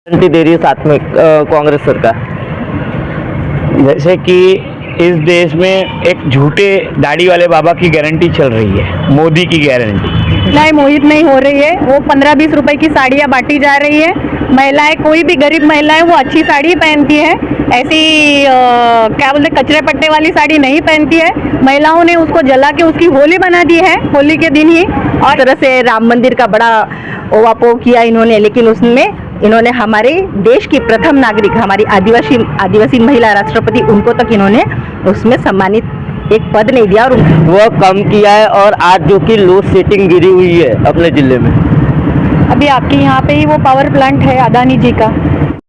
Guarantee दे रही है साथ में कांग्रेस सरकार। जैसे कि इस देश में एक झूठे दाढ़ी वाले बाबा की गारंटी चल रही है, मोदी की गारंटी। महिलाएं मोहित नहीं हो रही है। वो 15-20 रुपए की साड़ियाँ बांटी जा रही है। महिलाएं, कोई भी गरीब महिलाएं वो अच्छी साड़ी पहनती है, ऐसी क्या बोलते कचरे पट्टे वाली साड़ी नहीं पहनती है। महिलाओं ने उसको जला के उसकी होली बना दी है, होली के दिन ही। और तरह से राम मंदिर का बड़ा ओवापोह किया इन्होंने, लेकिन उसमें इन्होंने हमारे देश की प्रथम नागरिक, हमारी आदिवासी महिला राष्ट्रपति, उनको तक इन्होंने उसमें सम्मानित एक पद नहीं दिया और वह कम किया है। और आज जो कि लोड सेटिंग गिरी हुई है अपने जिले में, अभी आपके यहाँ पे ही वो पावर प्लांट है अदानी जी का।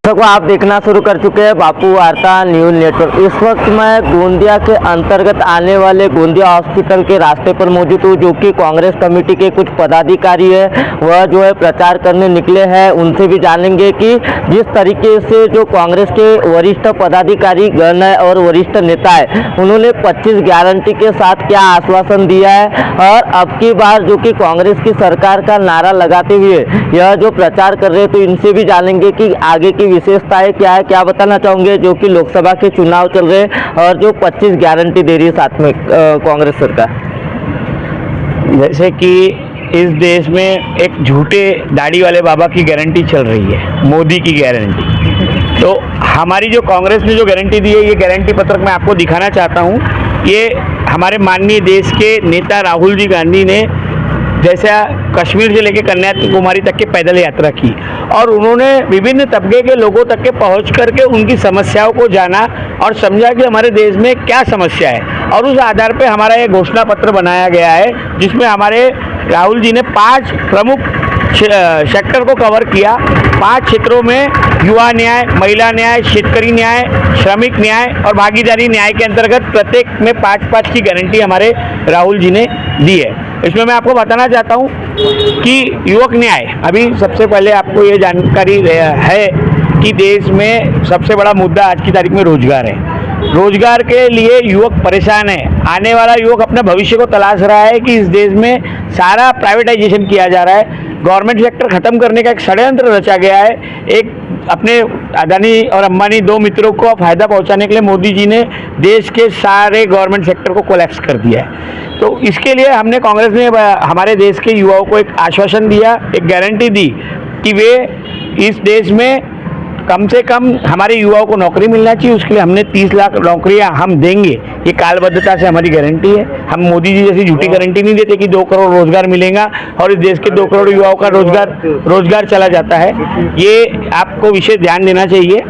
को आप देखना शुरू कर चुके हैं बापू वार्ता न्यूज नेटवर्क। इस वक्त मैं गोंदिया के अंतर्गत आने वाले गोंदिया हॉस्पिटल के रास्ते पर मौजूद हूँ, जो कि कांग्रेस कमेटी के कुछ पदाधिकारी है वह जो है प्रचार करने निकले हैं। उनसे भी जानेंगे कि जिस तरीके से जो कांग्रेस के वरिष्ठ पदाधिकारी गण है और वरिष्ठ नेता है, उन्होंने 25 गारंटी के साथ क्या आश्वासन दिया है और अब की बार जो कि कांग्रेस की सरकार का नारा लगाते हुए यह जो प्रचार कर रहे हैं, तो इनसे भी जानेंगे कि आगे की विशेषताएं क्या है, क्या बताना चाहोगे जो कि लोकसभा के चुनाव चल रहे हैं और जो 25 गारंटी दे रही है साथ में कांग्रेस सरकार। जैसे कि इस देश में एक झूठे दाढ़ी वाले बाबा की गारंटी चल रही है, मोदी की गारंटी। तो हमारी जो कांग्रेस ने जो गारंटी दी है, ये गारंटी पत्रक मैं आपको दिखाना चाहता हूँ। ये हमारे माननीय देश के नेता राहुल जी गांधी ने जैसा कश्मीर से लेकर कन्याकुमारी तक के पैदल यात्रा की और उन्होंने विभिन्न तबके के लोगों तक के पहुंच करके उनकी समस्याओं को जाना और समझा कि हमारे देश में क्या समस्या है, और उस आधार पे हमारा ये घोषणा पत्र बनाया गया है, जिसमें हमारे राहुल जी ने 5 प्रमुख सेक्टर को कवर किया। 5 क्षेत्रों में युवा न्याय, महिला न्याय, शेतकरी न्याय, श्रमिक न्याय और भागीदारी न्याय के अंतर्गत प्रत्येक में 5-5 की गारंटी हमारे राहुल जी ने दी है। इसमें मैं आपको बताना चाहता हूं कि युवक न्याय, अभी सबसे पहले आपको ये जानकारी है कि देश में सबसे बड़ा मुद्दा आज की तारीख में रोजगार है। रोजगार के लिए युवक परेशान है। आने वाला युवक अपने भविष्य को तलाश रहा है कि इस देश में सारा प्राइवेटाइजेशन किया जा रहा है, गवर्नमेंट सेक्टर खत्म करने का एक षड्यंत्र रचा गया है। एक अपने अदानी और अंबानी 2 मित्रों को फायदा पहुंचाने के लिए मोदी जी ने देश के सारे गवर्नमेंट सेक्टर को कोलैप्स कर दिया है। तो इसके लिए हमने कांग्रेस ने हमारे देश के युवाओं को एक आश्वासन दिया, एक गारंटी दी कि वे इस देश में कम से कम हमारे युवाओं को नौकरी मिलना चाहिए। उसके लिए हमने 30 लाख नौकरियां हम देंगे, ये कालबद्धता से हमारी गारंटी है। हम मोदी जी जैसी झूठी गारंटी नहीं देते कि 2 करोड़ रोजगार मिलेगा और इस देश के 2 करोड़ युवाओं का रोजगार चला जाता है। ये आपको विशेष ध्यान देना चाहिए।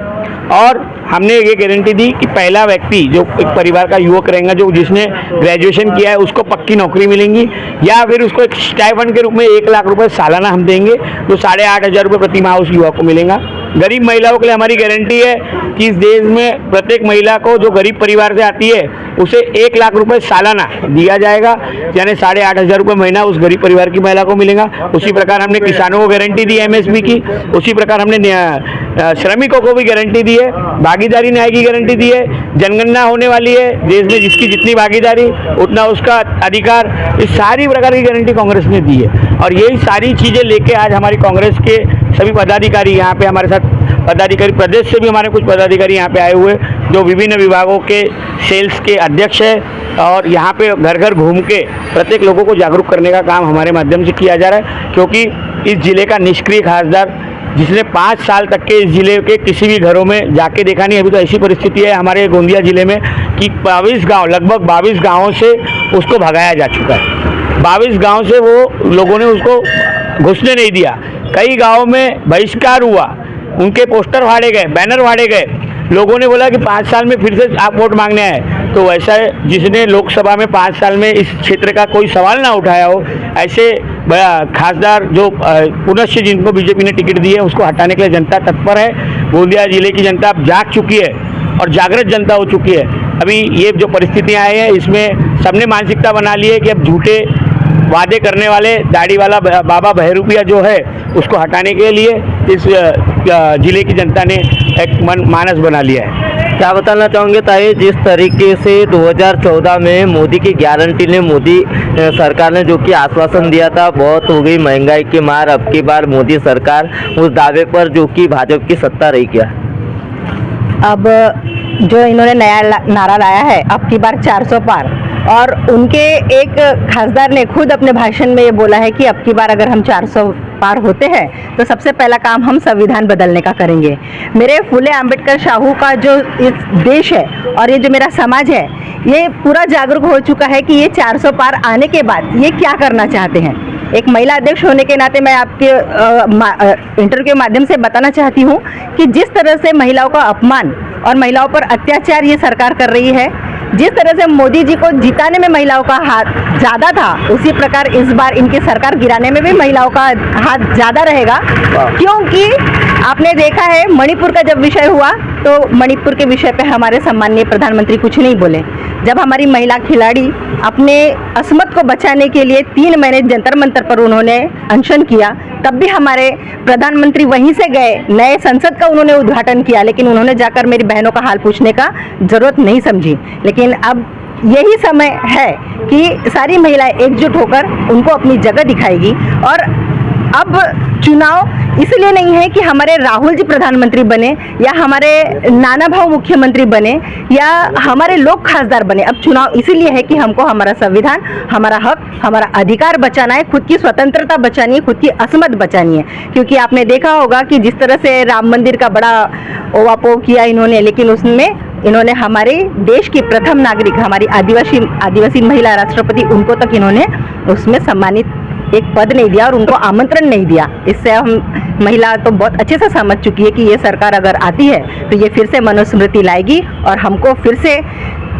और हमने ये गारंटी दी कि पहला व्यक्ति जो एक परिवार का युवक रहेगा, जो जिसने ग्रेजुएशन किया है, उसको पक्की नौकरी मिलेंगी, या फिर उसको एक स्टाइपेंड के रूप में 1 लाख रुपए सालाना हम देंगे, जो 8,500 रुपये प्रति माह उस युवा को मिलेगा। गरीब महिलाओं के लिए हमारी गारंटी है कि इस देश में प्रत्येक महिला को जो गरीब परिवार से आती है उसे 1 लाख रुपए सालाना दिया जाएगा, यानी 8,500 रुपये महीना उस गरीब परिवार की महिला को मिलेगा। उसी प्रकार हमने किसानों को गारंटी दी MSP की, उसी प्रकार हमने श्रमिकों को भी गारंटी दी है, भागीदारी न्याय की गारंटी दी है। जनगणना होने वाली है, देश में जिसकी जितनी भागीदारी उतना उसका अधिकार, इस सारी प्रकार की गारंटी कांग्रेस ने दी है। और यही सारी चीज़ें लेके आज हमारी कांग्रेस के सभी पदाधिकारी यहाँ पे हमारे साथ, पदाधिकारी प्रदेश से भी हमारे कुछ पदाधिकारी यहाँ पे आए हुए, जो विभिन्न विभागों के सेल्स के अध्यक्ष है, और यहाँ पे घर घर घूम के प्रत्येक लोगों को जागरूक करने का काम हमारे माध्यम से किया जा रहा है। क्योंकि इस जिले का निष्क्रिय खासदार, जिसने 5 साल तक के इस जिले के किसी भी घरों में जाके देखा नहीं, अभी तो ऐसी परिस्थिति है हमारे गोंदिया जिले में कि 22 गाँव, लगभग 22 गाँवों से उसको भगाया जा चुका है। 22 गाँव से वो लोगों ने उसको घुसने नहीं दिया। कई गाँवों में बहिष्कार हुआ, उनके पोस्टर फाड़े गए, बैनर फाड़े गए। लोगों ने बोला कि 5 साल में फिर से आप वोट मांगने आए। तो वैसा जिसने लोकसभा में 5 साल में इस क्षेत्र का कोई सवाल ना उठाया हो, ऐसे खासदार जो पुनश्च जिनको बीजेपी ने टिकट दी है, उसको हटाने के लिए जनता तत्पर है। गोंदिया जिले की जनता अब जाग चुकी है और जागृत जनता हो चुकी है। अभी ये जो परिस्थितियाँ आई हैं, इसमें सबने मानसिकता बना ली है कि अब झूठे वादे करने वाले दाढ़ी वाला बाबा बहरूपिया जो है, उसको हटाने के लिए इस जिले की जनता ने एक मानस बना लिया है। क्या बताना चाहोगे ताई, जिस तरीके से 2014 में मोदी की गारंटी ने मोदी सरकार ने जो कि आश्वासन दिया था, बहुत हो गई महंगाई की मार, अब की बार मोदी सरकार उस दावे पर जो कि भाजपा की सत्ता रही क्या? अब जो इन्होंने नया नारा लाया है अब की बार 400 पार, और उनके एक खासदार ने खुद अपने भाषण में ये बोला है कि अब की बार अगर हम 400 पार होते हैं तो सबसे पहला काम हम संविधान बदलने का करेंगे। मेरे फुले अंबेडकर शाहू का जो इस देश है और ये जो मेरा समाज है, ये पूरा जागरूक हो चुका है कि ये 400 पार आने के बाद ये क्या करना चाहते हैं। एक महिला अध्यक्ष होने के नाते मैं आपके इंटरव्यू के माध्यम से बताना चाहती हूँ कि जिस तरह से महिलाओं का अपमान और महिलाओं पर अत्याचार ये सरकार कर रही है, जिस तरह से मोदी जी को जिताने में महिलाओं का हाथ ज़्यादा था, उसी प्रकार इस बार इनकी सरकार गिराने में भी महिलाओं का हाथ ज़्यादा रहेगा। क्योंकि आपने देखा है मणिपुर का जब विषय हुआ तो मणिपुर के विषय पे हमारे सम्माननीय प्रधानमंत्री कुछ नहीं बोले। जब हमारी महिला खिलाड़ी अपने अस्मत को बचाने के लिए 3 महीने जंतर मंतर पर उन्होंने अनशन किया, तब भी हमारे प्रधानमंत्री वहीं से गए, नए संसद का उन्होंने उद्घाटन किया, लेकिन उन्होंने जाकर मेरी बहनों का हाल पूछने का जरूरत नहीं समझी। लेकिन अब यही समय है कि सारी महिलाएं एकजुट होकर उनको अपनी जगह दिखाएगी। और अब चुनाव इसलिए नहीं है कि हमारे राहुल जी प्रधानमंत्री बने या हमारे नाना भाऊ मुख्यमंत्री बने या हमारे लोग खासदार बने। अब चुनाव इसीलिए है कि हमको हमारा संविधान, हमारा हक, हमारा अधिकार बचाना है, खुद की स्वतंत्रता बचानी है, खुद की असमत बचानी है। क्योंकि आपने देखा होगा कि जिस तरह से राम मंदिर का बड़ा ओवापोह किया इन्होंने, लेकिन उसमें इन्होंने हमारे देश की प्रथम नागरिक, हमारी आदिवासी महिला राष्ट्रपति, उनको तक इन्होंने उसमें सम्मानित एक पद नहीं दिया और उनको आमंत्रण नहीं दिया। इससे हम महिला तो बहुत अच्छे से समझ चुकी है कि ये सरकार अगर आती है तो ये फिर से मनुस्मृति लाएगी और हमको फिर से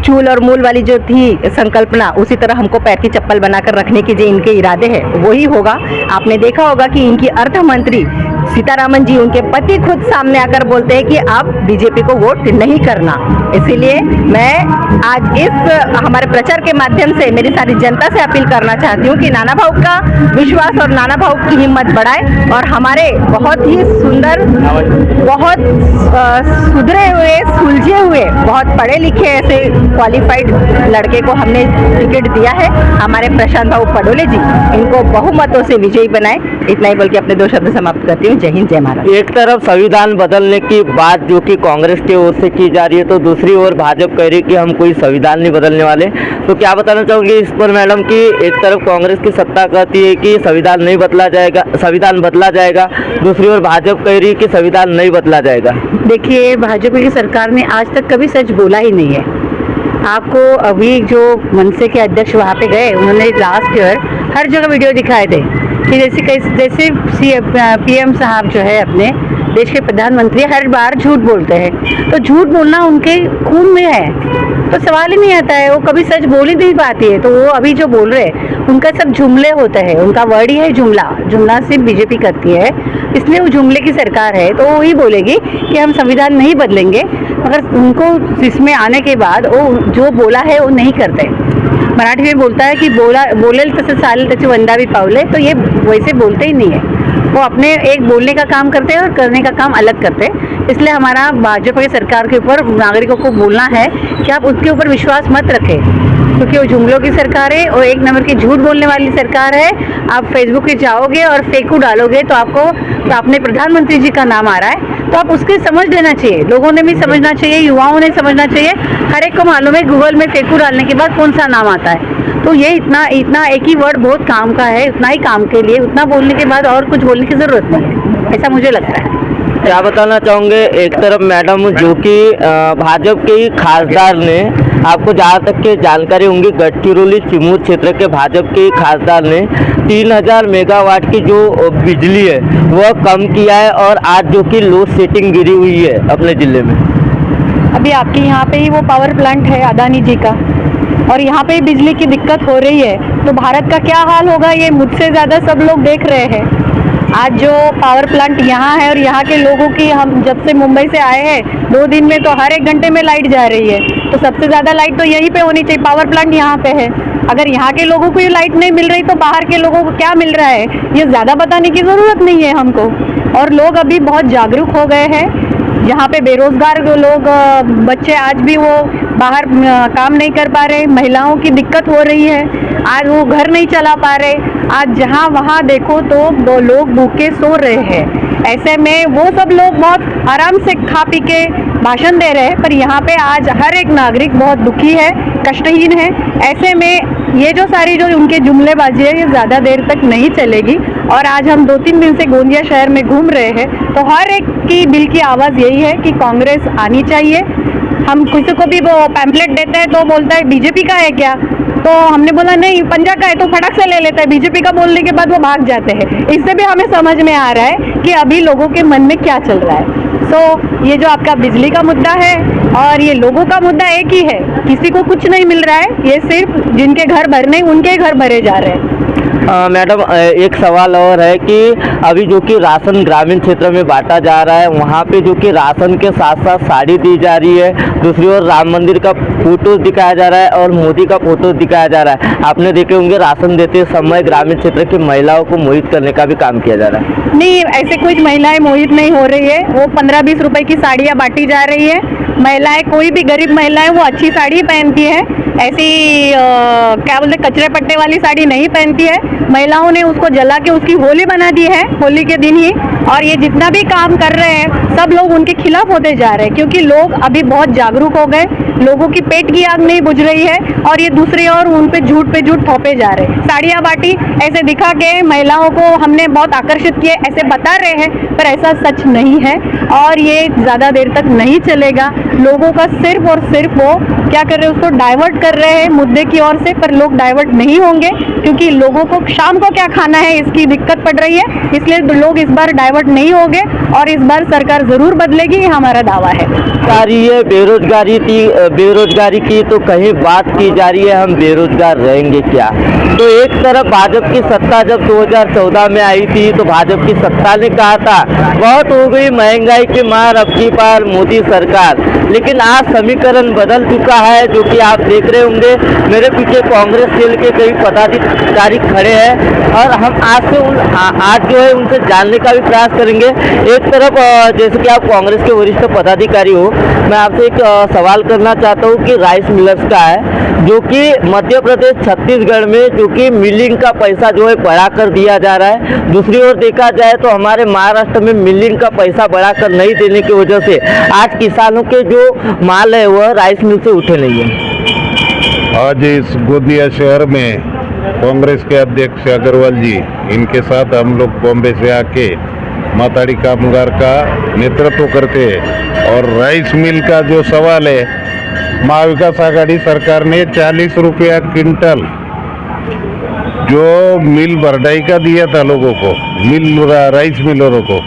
चूल और मूल वाली जो थी संकल्पना, उसी तरह हमको पैर की चप्पल बनाकर रखने के जो इनके इरादे हैं वही होगा। आपने देखा होगा कि इनकी अर्थ मंत्री सीतारामन जी, उनके पति खुद सामने आकर बोलते हैं कि आप बीजेपी को वोट नहीं करना। इसीलिए मैं आज इस हमारे प्रचार के माध्यम से मेरी सारी जनता से अपील करना चाहती हूँ कि नाना भाऊ का विश्वास और नाना भाऊ की हिम्मत बढ़ाए और हमारे बहुत ही सुंदर, बहुत सुधरे हुए, सुलझे हुए, बहुत पढ़े लिखे ऐसे क्वालिफाइड लड़के को हमने टिकट दिया है, हमारे प्रशांत भाऊ पडोले जी, इनको बहुमतों से विजयी बनाए। इतना ही बोल के अपने 2 शब्द समाप्त करती हूँ। जय हिंद, जय महाराज। एक तरफ संविधान बदलने की बात जो कि कांग्रेस की ओर से की जा रही है, तो दूसरी ओर भाजपा कह रही है कि हम कोई संविधान नहीं बदलने वाले। तो क्या बताना चाहोगे इस पर मैडम कि एक तरफ कांग्रेस की सत्ता कहती है कि संविधान नहीं बदला जाएगा, संविधान बदला जाएगा, दूसरी ओर भाजपा कह रही है कि संविधान नहीं बदला जाएगा। देखिए, भाजपा की सरकार ने आज तक कभी सच बोला ही नहीं है। आपको अभी जो मनसे के अध्यक्ष वहाँ पे गए, उन्होंने लास्ट ईयर हर जगह वीडियो दिखाए थे कि जैसे पीएम साहब जो है अपने देश के प्रधानमंत्री हर बार झूठ बोलते हैं, तो झूठ बोलना उनके खून में है, तो सवाल ही नहीं आता है। वो कभी सच बोल ही नहीं पाती है। तो वो अभी जो बोल रहे हैं उनका सब जुमले होते हैं, उनका वर्ड ही है जुमला। जुमला सिर्फ बीजेपी करती है, इसलिए वो जुमले की सरकार है। तो वो ही बोलेगी कि हम संविधान नहीं बदलेंगे, मगर उनको इसमें आने के बाद वो जो बोला है वो नहीं करते। मराठी में बोलता है कि बोलेल तसे चालेल त्याची वंदावी पावले, तो ये वैसे बोलते ही नहीं है। वो अपने एक बोलने का काम करते हैं और करने का काम अलग करते हैं। इसलिए हमारा भाजपा की सरकार के ऊपर नागरिकों को बोलना है कि आप उसके ऊपर विश्वास मत रखें, क्योंकि वो जुमलों की सरकार है और एक नंबर की झूठ बोलने वाली सरकार है। आप फेसबुक पे जाओगे और फेकू डालोगे तो आपको तो अपने प्रधानमंत्री जी का नाम आ रहा है, तो आप उसके समझ लेना चाहिए। लोगों ने भी समझना चाहिए, युवाओं ने समझना चाहिए। हर एक को मालूम है गूगल में फेकू डालने के बाद कौन सा नाम आता है। तो ये इतना एक ही वर्ड बहुत काम का है, उतना ही काम के लिए, उतना बोलने के बाद और कुछ बोलने की ज़रूरत नहीं है, ऐसा मुझे लगता है। क्या बताना चाहोगे एक तरफ मैडम जो कि भाजपा के ही खासदार ने, आपको जहाँ तक की जानकारी होंगी, गढ़चिरौली चिमूर क्षेत्र के भाजपा के ही खासदार ने 3000 मेगावाट की जो बिजली है वह कम किया है और आज जो कि लोड सेटिंग गिरी हुई है अपने ज़िले में। अभी आपके यहाँ पे ही वो पावर प्लांट है अदानी जी का, और यहाँ पे बिजली की दिक्कत हो रही है, तो भारत का क्या हाल होगा ये मुझसे ज़्यादा सब लोग देख रहे हैं। आज जो पावर प्लांट यहाँ है और यहाँ के लोगों की, हम जब से मुंबई से आए हैं 2 दिन में तो हर 1 घंटे में लाइट जा रही है, तो सबसे ज़्यादा लाइट तो यहीं पे होनी चाहिए, पावर प्लांट यहाँ पे है। अगर यहाँ के लोगों को ये लाइट नहीं मिल रही तो बाहर के लोगों को क्या मिल रहा है, ये ज़्यादा बताने की ज़रूरत नहीं है हमको। और लोग अभी बहुत जागरूक हो गए हैं। जहाँ पे बेरोजगार लोग बच्चे आज भी वो बाहर काम नहीं कर पा रहे, महिलाओं की दिक्कत हो रही है, आज वो घर नहीं चला पा रहे, आज जहाँ वहाँ देखो तो दो लोग भूखे सो रहे हैं। ऐसे में वो सब लोग बहुत आराम से खा पी के भाषण दे रहे हैं, पर यहाँ पे आज हर एक नागरिक बहुत दुखी है, कष्टहीन है। ऐसे में ये जो सारी जो उनके जुमलेबाजी है ये ज़्यादा देर तक नहीं चलेगी। और आज हम 2-3 दिन से गोंदिया शहर में घूम रहे हैं, तो हर एक की दिल की आवाज़ यही है कि कांग्रेस आनी चाहिए। हम किसी को भी वो पैम्पलेट देते हैं तो बोलता है बीजेपी का है क्या, तो हमने बोला नहीं पंजा का है, तो फटाक से ले लेता है, बीजेपी का बोलने के बाद वो भाग जाते हैं। इससे भी हमें समझ में आ रहा है कि अभी लोगों के मन में क्या चल रहा है। ये जो आपका बिजली का मुद्दा है और ये लोगों का मुद्दा एक ही है, किसी को कुछ नहीं मिल रहा है, ये सिर्फ जिनके घर भरने उनके घर भरे जा रहे हैं। मैडम एक सवाल और है कि अभी जो कि राशन ग्रामीण क्षेत्र में बांटा जा रहा है, वहाँ पे जो कि राशन के साथ साथ साड़ी दी जा रही है, दूसरी ओर राम मंदिर का फोटो दिखाया जा रहा है और मोदी का फोटो दिखाया जा रहा है। आपने देखे होंगे राशन देते समय ग्रामीण क्षेत्र की महिलाओं को मोहित करने का भी काम किया जा रहा है। नहीं, ऐसे कुछ महिलाएं मोहित नहीं हो रही है, वो 15-20 रुपए की साड़ियाँ बांटी जा रही है। महिलाएं, कोई भी गरीब महिलाएं वो अच्छी साड़ी पहनती है, ऐसी क्या बोलते कचरे पट्टे वाली साड़ी नहीं पहनती है। महिलाओं ने उसको जला के उसकी होली बना दी है, होली के दिन ही। और ये जितना भी काम कर रहे हैं सब लोग उनके खिलाफ होते जा रहे हैं, क्योंकि लोग अभी बहुत जागरूक हो गए, लोगों की पेट की आग नहीं बुझ रही है और ये दूसरी ओर उन पे झूठ थोपे जा रहे हैं। साड़ियाँ बांटी ऐसे दिखा के महिलाओं को हमने बहुत आकर्षित किए ऐसे बता रहे हैं, पर ऐसा सच नहीं है और ये ज़्यादा देर तक नहीं चलेगा। लोगों का सिर्फ और सिर्फ वो क्या कर रहे हैं, उसको डाइवर्ट कर रहे हैं मुद्दे की ओर से, पर लोग डाइवर्ट नहीं होंगे, क्योंकि लोगों को शाम को क्या खाना है इसकी दिक्कत पड़ रही है, इसलिए लोग इस बार डाइवर्ट नहीं होंगे और इस बार सरकार जरूर बदलेगी, ये हमारा दावा है। बेरोजगारी की तो कहीं बात की जा रही है, हम बेरोजगार रहेंगे क्या। तो एक तरफ भाजपा की सत्ता जब 2014 में आई थी तो भाजपा की सत्ता ने कहा था बहुत हो गई महंगाई की मार, अब की बार मोदी सरकार। लेकिन आज समीकरण बदल चुका है, जो कि आप देख रहे होंगे मेरे पीछे कांग्रेस सेल के कई पदाधिकारी खड़े हैं और हम आज जो है उनसे जानने का भी प्रयास करेंगे। एक तरफ जैसे कि आप कांग्रेस के वरिष्ठ पदाधिकारी हो, मैं आपसे एक सवाल करना चाहता हूँ कि राइस मिलर्स का है, जो कि मध्य प्रदेश छत्तीसगढ़ में जो कि मिलिंग का पैसा जो है बढ़ा कर दिया जा रहा है। दूसरी ओर देखा जाए तो हमारे महाराष्ट्र में मिलिंग का पैसा बढ़ाकर नहीं देने की वजह से आज किसानों के जो माल है वह राइस मिल से उठे नहीं है। आज इस गोंदिया शहर में कांग्रेस के अध्यक्ष अग्रवाल जी, इनके साथ हम लोग बॉम्बे से आके माताड़ी कामगार का नेतृत्व करते हैं और राइस मिल का जो सवाल है, महाविकास आघाड़ी सरकार ने 40 रुपया क्विंटल जो मिल भरडाई का दिया था लोगों को, राइस मिलरों को,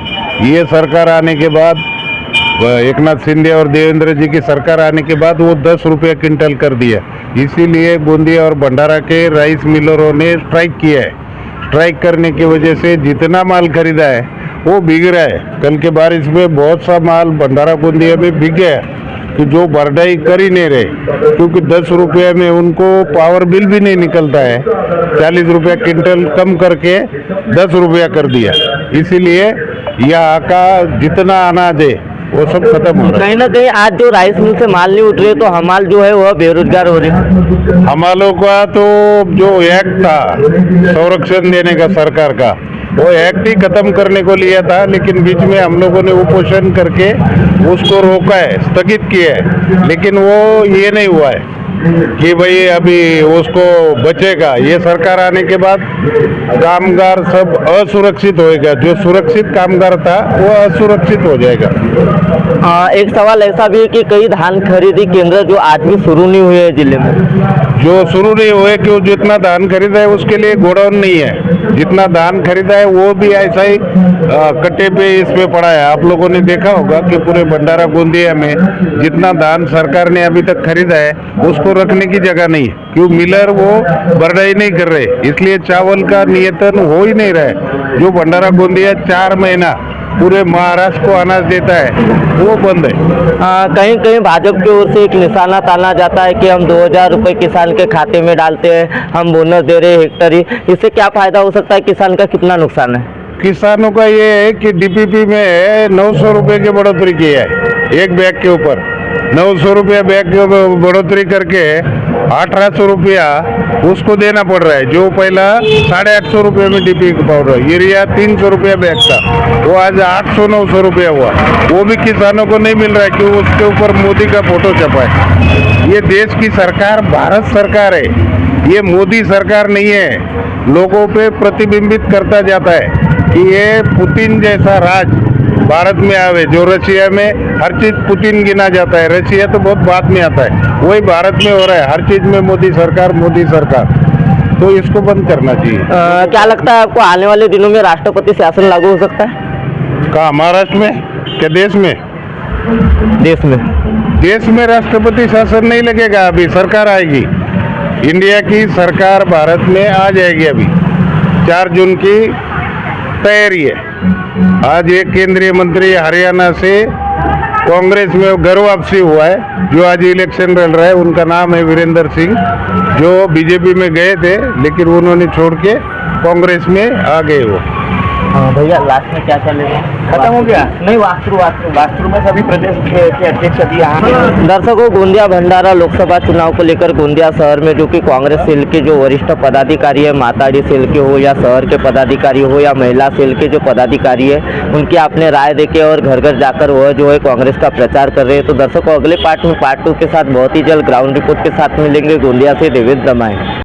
ये सरकार आने के बाद एकनाथ शिंदे और देवेंद्र जी की सरकार आने के बाद वो 10 रुपया क्विंटल कर दिया। इसीलिए गोंदिया और भंडारा के राइस मिलरों ने स्ट्राइक किया है। स्ट्राइक करने की वजह से जितना माल खरीदा है वो बिक रहा है। कल के बारिश में बहुत सा माल भंडारा गोंदिया में बिक गया, कि जो भरडाई कर ही नहीं रहे, क्योंकि 10 रुपये में उनको पावर बिल भी नहीं निकलता है। 40 रुपया क्विंटल कम करके 10 रुपया कर दिया। इसीलिए यहाँ का जितना अनाज है वो सब खत्म हो रहा है। कहीं ना कहीं आज जो राइस मिल से माल नहीं उठ रहे तो हमाल जो है वह बेरोजगार हो रहे हैं। हमालों का तो जो एक्ट था संरक्षण देने का सरकार का, वो एक्ट ही खत्म करने को लिया था, लेकिन बीच में हम लोगों ने उपोषण करके उसको रोका है, स्थगित किया है। लेकिन वो ये नहीं हुआ है कि भाई अभी उसको बचेगा। ये सरकार आने के बाद कामगार सब असुरक्षित होएगा, जो सुरक्षित कामगार था वो असुरक्षित हो जाएगा। एक सवाल ऐसा भी है कि कई धान खरीदी केंद्र जो आज भी शुरू नहीं हुए हैं जिले में, जो शुरू नहीं हुए क्यों, जितना धान खरीदा है उसके लिए गोडाउन नहीं है। जितना धान खरीदा है वो भी ऐसा ही कट्टे पे इसमें पड़ा है। आप लोगों ने देखा होगा कि पूरे भंडारा गोंदिया में जितना धान सरकार ने अभी तक खरीदा है उसको रखने की जगह नहीं है, क्यों मिलर वो भरडाई नहीं कर रहे, इसलिए चावल का नियंत्रण हो ही नहीं रहा है। जो भंडारा गोंदिया 4 महीना पूरे महाराष्ट्र को अनाज देता है वो बंद है। कहीं कहीं भाजपा की ओर से एक निशाना ताना जाता है कि हम 2000 रुपये किसान के खाते में डालते हैं, हम बोनस दे रहे हैं हेक्टरी। इससे क्या फायदा हो सकता है, किसान का कितना नुकसान है? किसानों का ये है कि डीपीपी में 900 रुपये की बढ़ोतरी की है एक बैग के ऊपर। 900 रुपया बैग के ऊपर बढ़ोतरी करके 1800 रुपया उसको देना पड़ रहा है, जो पहला 850 रुपये में डीपी पाउडर। यूरिया 300 रुपया बैग था, वो आज 800-900 रुपया हुआ। वो भी किसानों को नहीं मिल रहा है क्योंकि उसके ऊपर मोदी का फोटो छपा है। ये देश की सरकार भारत सरकार है, ये मोदी सरकार नहीं है। लोगों पे प्रतिबिंबित करता जाता है कि ये पुतिन जैसा राज भारत में आवे, जो रशिया में हर चीज पुतिन गिना जाता है, रशिया तो बहुत बाद में आता है, वही भारत में हो रहा है, हर चीज में मोदी सरकार। तो इसको बंद करना चाहिए। क्या लगता है आपको आने वाले दिनों में राष्ट्रपति शासन लागू हो सकता है? कहाँ, महाराष्ट्र में क्या देश में? देश में राष्ट्रपति शासन नहीं लगेगा, अभी सरकार आएगी। इंडिया की सरकार भारत में आ जाएगी। अभी 4 जून की तैयारी है। आज एक केंद्रीय मंत्री हरियाणा से कांग्रेस में घर वापसी हुआ है, जो आज इलेक्शन लड़ रहा है। उनका नाम है वीरेंद्र सिंह, जो बीजेपी में गए थे लेकिन उन्होंने छोड़ के कांग्रेस में आ गए वो। हाँ भैया, लास्ट में क्या चलेगा? खत्म हो गया? नहीं, वास्तु में सभी प्रदेश के अध्यक्ष अभी यहाँ पे। दर्शकों, गोंदिया भंडारा लोकसभा चुनाव को लेकर गोंदिया शहर में जो कि कांग्रेस सेल के जो वरिष्ठ पदाधिकारी है, माताड़ी सेल के हो या शहर के पदाधिकारी हो या महिला सेल के जो पदाधिकारी है, उनकी आपने राय देके और घर घर जाकर वह जो है कांग्रेस का प्रचार कर रहे हैं। तो दर्शकों, अगले पार्ट में पार्ट 2 के साथ बहुत ही जल्द ग्राउंड रिपोर्ट के साथ मिलेंगे। गोंदिया से देवेंद्र रामायण।